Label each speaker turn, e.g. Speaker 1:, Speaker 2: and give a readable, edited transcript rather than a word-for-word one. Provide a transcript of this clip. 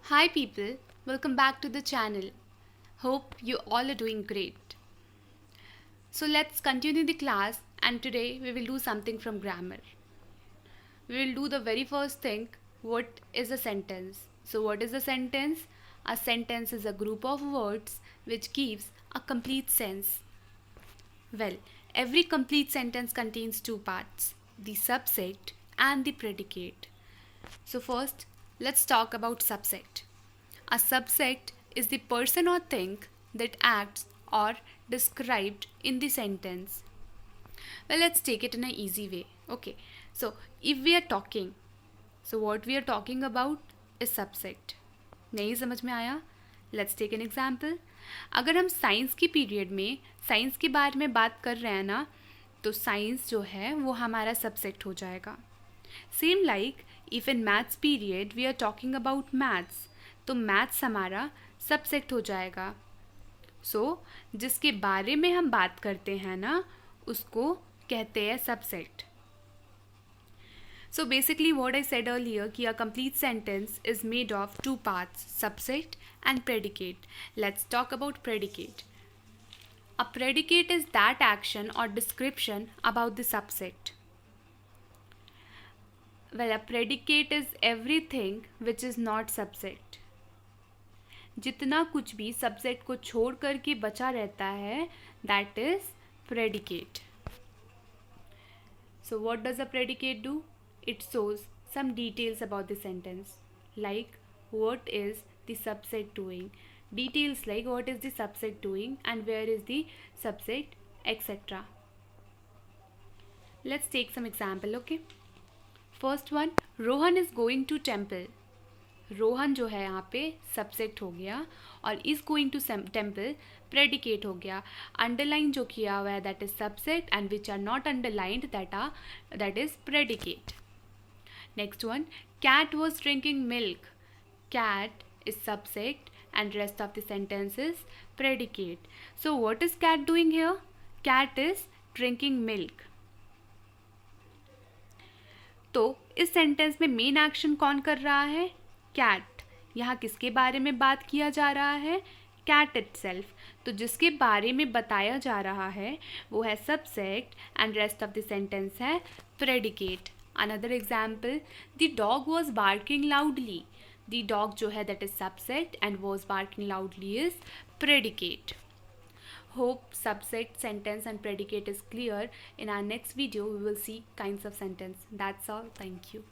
Speaker 1: Hi people, welcome back to the channel. Hope you all are doing great. So let's continue the class and today we will do something from grammar. We will do the very first thing, what is a sentence? So what is a sentence? A sentence is a group of words which gives a complete sense. Well, every complete sentence contains two parts, the subject and the predicate. So first, let's talk about subject. A subject is the person or thing that acts or described in the sentence. Well, let's take it in an easy way. Okay, so if we are talking, so what we are talking about is subject. नहीं समझ में आया? Let's take an example. अगर हम science की period में science के बारे में बात कर रहे हैं ना, तो साइंस जो है वो हमारा सबसेक्ट हो जाएगा. Same like if in maths period we are talking about maths, तो मैथ्स हमारा सबसेक्ट हो जाएगा. सो जिसके बारे में हम बात करते हैं ना, उसको कहते हैं subset. So basically what I said earlier कि a complete sentence is made of two parts, subject and predicate. Let's talk about predicate. A predicate is that action or description about the subject. Well, a predicate is everything which is not subject. जितना कुछ भी subject को छोड़ कर के बचा रहता है, that is predicate. So what does a predicate do? It shows some details about the sentence, like what is the subject doing, details like what is the subject doing and where is the subject, etc. Let's take some example. Okay, first one, Rohan is going to temple. Rohan जो है यहाँ पे subset हो गया और is going to temple predicate हो गया. Underline जो किया हुआ है that is subject and which are not underlined that is predicate. Next one, cat was drinking milk. Cat is subject and rest of the sentence is predicate. So what is cat doing here? Cat is drinking milk. तो इस sentence में main action कौन कर रहा है? Cat. यहाँ किसके बारे में बात किया जा रहा है? Cat itself. तो जिसके बारे में बताया जा रहा है वो है subset and rest of the sentence है predicate. Another example, the dog was barking loudly. The dog जो है that is subject and was barking loudly is predicate. Hope subject, sentence and predicate is clear. In our next video we will see kinds of sentence. That's all. Thank you.